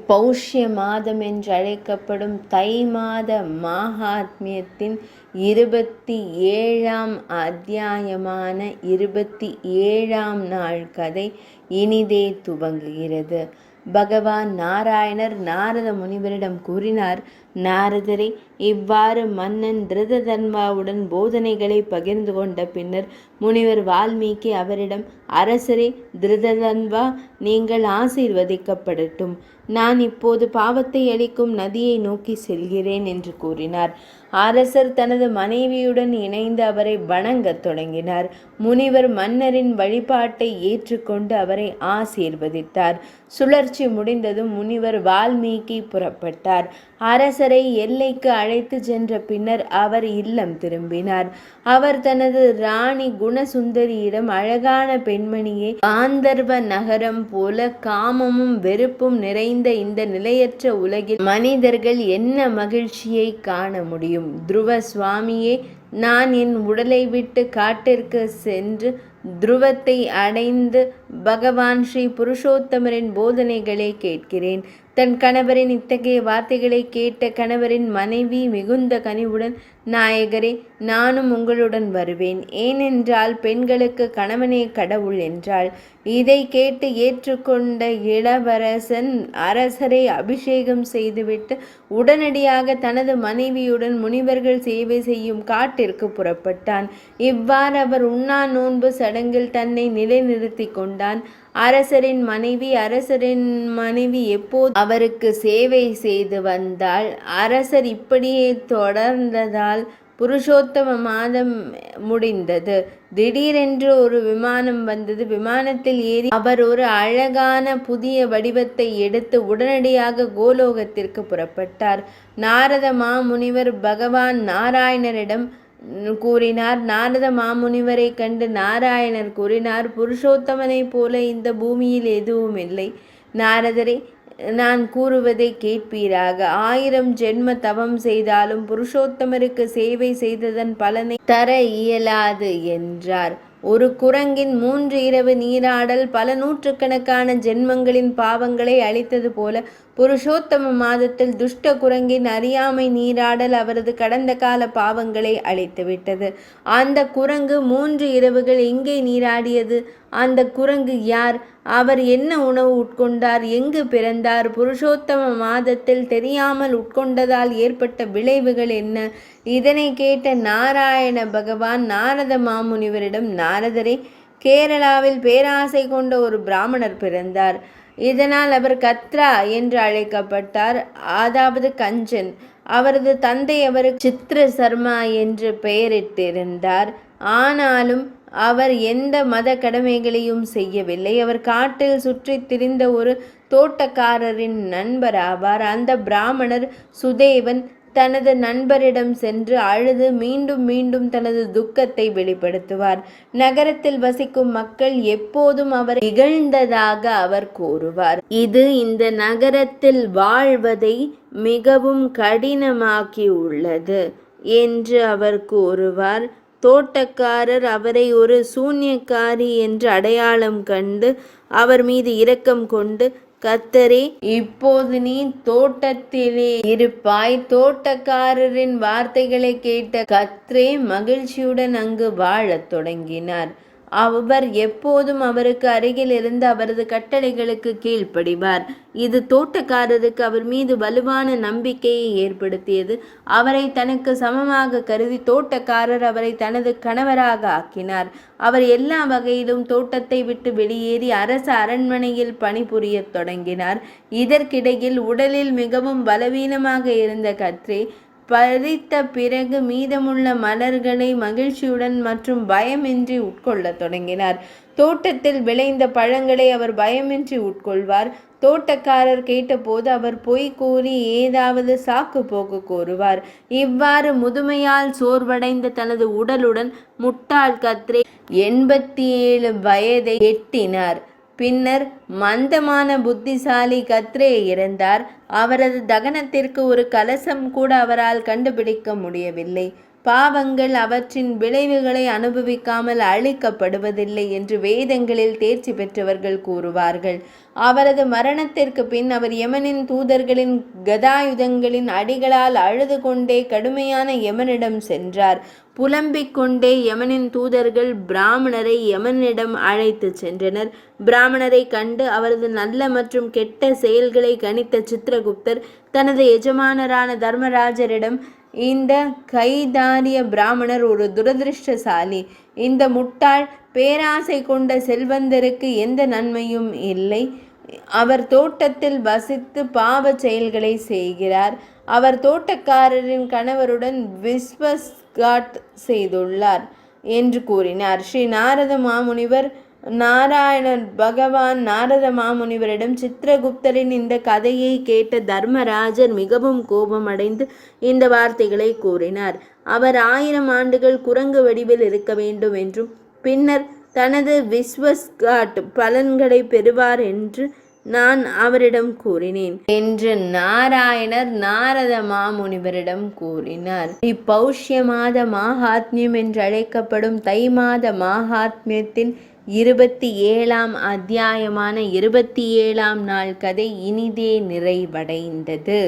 பௌஷ்ய மாதம் என்றழைக்கப்படும் தை மாத மாஹாத்மியத்தின் 27ஆம் அத்தியாயமான 27ஆம் நாள் கதை இனிதே துவங்குகிறது. பகவான் நாராயணர் நாரத முனிவரிடம் கூறினார், நாரதரே, இவ்வாறு மன்னன் திருததன்வாவுடன் போதனைகளை பகிர்ந்து கொண்ட பின்னர் முனிவர் வால்மீகி அவரிடம், அரசரே திருததன்வா, நீங்கள் ஆசீர்வதிக்கப்படட்டும். நான் இப்போது பாவத்தை அளிக்கும் நதியை நோக்கி செல்கிறேன் என்று கூறினார். அரசர் தனது மனைவியுடன் இணைந்து அவரை வணங்கத் தொடங்கினார். முனிவர் மன்னரின் வழிபாட்டை ஏற்றுக்கொண்டு அவரை ஆசீர்வதித்தார். சுழற்சி முடிந்ததும் முனிவர் வால்மீகி புறப்பட்டார். அரசரை எல்லைக்கு அழைத்து சென்ற பின்னர் அவர் இல்லம் திரும்பினார். அவர் தனது ராணி குணசுந்தரியிடம், அழகான பெண்மணியே, காந்தர்வ நகரம் போல காமமும் வெறுப்பும் நிறைந்த இந்த நிலையற்ற உலகில் மனிதர்கள் என்ன மகிழ்ச்சியை காண முடியும்? துருவ சுவாமியே, நான் என் உடலை விட்டு காட்டிற்கு சென்று துருவத்தை அடைந்து பகவான் ஸ்ரீ புருஷோத்தமரின் போதனைகளை கேட்கிறேன். தன் கணவரின் இத்தகைய வார்த்தைகளை கேட்ட கணவரின் மனைவி மிகுந்த கனிவுடன், நாயகரே, நானும் உங்களுடன் வருவேன். ஏனென்றால் பெண்களுக்கு கணவனே கடவுள் என்றாள். இதை கேட்டு ஏற்றுக்கொண்ட இளவரசன் அரசரை அபிஷேகம் செய்துவிட்டு உடனடியாக தனது மனைவியுடன் முனிவர்கள் சேவை செய்யும் காட்டிற்கு புறப்பட்டான். இவ்வாறு அவர் உண்ணா நோன்பு சடங்கில் தன்னை நிலைநிறுத்தி கொண்டான். அரசரின் மனைவி எப்போது அவருக்கு சேவை செய்து வந்தாள். அரசர் இப்படியே தொடர்ந்ததால் புருஷோத்தம மாதம் முடிந்தது. திடீரென்று ஒரு விமானம் வந்தது. விமானத்தில் ஏறி அவர் ஒரு அழகான புதிய வடிவத்தை எடுத்து உடனடியாக கோலோகத்திற்கு புறப்பட்டார். நாரத மாமுனிவர் பகவான் நாராயணரிடம் கூறினார். நாரத மாமுனிவரை கண்டு நாராயணர் கூறினார், புருஷோத்தமனை போல இந்த பூமியில் எதுவும் இல்லை. நாரதரே, நான் கூறுவதை கேட்பீராக. 1000 ஜென்ம தவம் செய்தாலும் புருஷோத்தமருக்கு சேவை செய்ததன் பலனை தர இயலாது என்றார். ஒரு குரங்கின் 3 இரவு நீராடல் பல நூற்றுக்கணக்கான ஜென்மங்களின் பாவங்களை அளித்தது போல புருஷோத்தம மாதத்தில் துஷ்ட குரங்கின் அறியாமை நீராடல் அவரது கடந்த கால பாவங்களை அழித்துவிட்டது. அந்த குரங்கு 3 இரவுகள் எங்கே நீராடியது? அந்த குரங்கு யார்? அவர் என்ன உணவு உட்கொண்டார்? எங்கு பிறந்தார்? புருஷோத்தம மாதத்தில் தெரியாமல் உட்கொண்டதால் ஏற்பட்ட விளைவுகள் என்ன? இதனை கேட்ட நாராயண பகவான் நாரத மாமுனிவரிடம், நாரதரே, கேரளாவில் பேராசை கொண்ட ஒரு பிராமணர் பிறந்தார். இதனால் அவர் கத்ரா என்று அழைக்கப்பட்டார், அதாவது கஞ்சன். அவரது தந்தை அவருக்கு சித்ர சர்மா என்று பெயரிட்டிருந்தார். ஆனாலும் அவர் எந்த மத கடமைகளையும் செய்யவில்லை. அவர் காட்டில் சுற்றி திரிந்த ஒரு தோட்டக்காரரின் நண்பர் ஆவார். அந்த பிராமணர் சுதேவன் தனது நண்பரிடம் சென்று அழுது மீண்டும் மீண்டும் தனது துக்கத்தை வெளிப்படுத்துவார். நகரத்தில் வசிக்கும் மக்கள் எப்போதும் அவர் இகழ்ந்ததாக அவர் கூறுவார். இது இந்த நகரத்தில் வாழ்வதை மிகவும் கடினமாக்கியுள்ளது என்று அவர் கூறுவார். தோட்டக்காரர் அவரை ஒரு சூன்யக்காரி என்று அடையாளம் கண்டு அவர் மீது இரக்கம் கொண்டு, கத்தரே, இப்போது நீ தோட்டத்திலே இருப்பாய். தோட்டக்காரரின் வார்த்தைகளை கேட்ட கத்ரே மகிழ்ச்சியுடன் அங்கு வாழத் தொடங்கினார். அவர் எப்போதும் அவருக்கு அருகில் இருந்து அவரது கட்டளைகளுக்கு கீழ்ப்படிவார். இது தோட்டக்காரருக்கு அவர் மீது வலுவான நம்பிக்கையை ஏற்படுத்தியது. அவரை தனக்கு சமமாக கருதி தோட்டக்காரர் அவரை தனது கணவராக ஆக்கினார். அவர் எல்லா வகையிலும் தோட்டத்தை விட்டு வெளியேறி அரச அரண்மனையில் பணிபுரியத் தொடங்கினார். இதற்கிடையில் உடலில் மிகவும் பலவீனமாக இருந்த கத்ரே பறித்த பிறகு மீதமுள்ள மலர்களை மகிழ்ச்சியுடன் மற்றும் பயமின்றி உட்கொள்ளத் தொடங்கினார். தோட்டத்தில் விளைந்த பழங்களை அவர் பயமின்றி உட்கொள்வார். தோட்டக்காரர் கேட்டபோது அவர் பொய் கூறி ஏதாவது சாக்கு போக்கு கூறுவார். இவ்வாறு முதுமையால் சோர்வடைந்த தனது உடலுடன் முட்டாள் கத்ரே 87 வயதை எட்டினார். பின்னர் மந்தமான புத்திசாலி கத்ரே இறந்தார். அவரது தகனத்திற்கு ஒரு கலசம் கூட அவரால் கண்டுபிடிக்க முடியவில்லை. பாவங்கள் அவற்றின் விளைவுகளை அனுபவிக்காமல் அழிக்கப்படுவதில்லை என்று வேதங்களில் தேர்ச்சி பெற்றவர்கள் கூறுவார்கள். அவரது மரணத்திற்கு பின் அவர் யமனின் தூதர்களின் கதாயுதங்களின் அடிகளால் அழுது கொண்டே கடுமையான யமனிடம் சென்றார். புலம்பிக் கொண்டே யமனின் தூதர்கள் பிராமணரை யமனிடம் அழைத்து சென்றனர். பிராமணரை கண்டு அவரது நல்ல மற்றும் கெட்ட செயல்களை கணித்த சித்திரகுப்தர் தனது எஜமானரான தர்மராஜரிடம், இந்த கைதாரிய பிராமணர் ஒரு துரதிருஷ்டசாலி. இந்த முட்டாள் பேராசை கொண்ட செல்வந்தருக்கு எந்த நன்மையும் இல்லை. அவர் தோட்டத்தில் வசித்து பாவச் செயல்களை செய்கிறார். அவர் தோட்டக்காரரின் கணவருடன் விஸ்வஸ்காட் செய்துள்ளார் என்று கூறினார். ஸ்ரீ நாரத மாமுனிவர் பகவான் நாரத மாமுனிவரிடம் சித்திரகுப்தரின் இந்த கதையை கேட்ட தர்மராஜர் மிகவும் கோபமடைந்து இந்த வார்த்தைகளை கூறினார். அவர் 1000 ஆண்டுகள் குரங்கு வடிவில் இருக்க வேண்டும் என்றும் பின்னர் தனது விஸ்வஸ்காட் பலன்களை பெறுவார் என்று நான் அவரிடம் கூறினேன் என்று நாராயணர் நாரத மாமுனிவரிடம் கூறினார். இப்பௌஷ்ய மாத மாஹாத்மியம் என்று அழைக்கப்படும் தை மாத மாஹாத்மியத்தின் 27ஆம் அத்தியாயமான 27ஆம் நாள் கதை இனிதே நிறைவடைந்தது.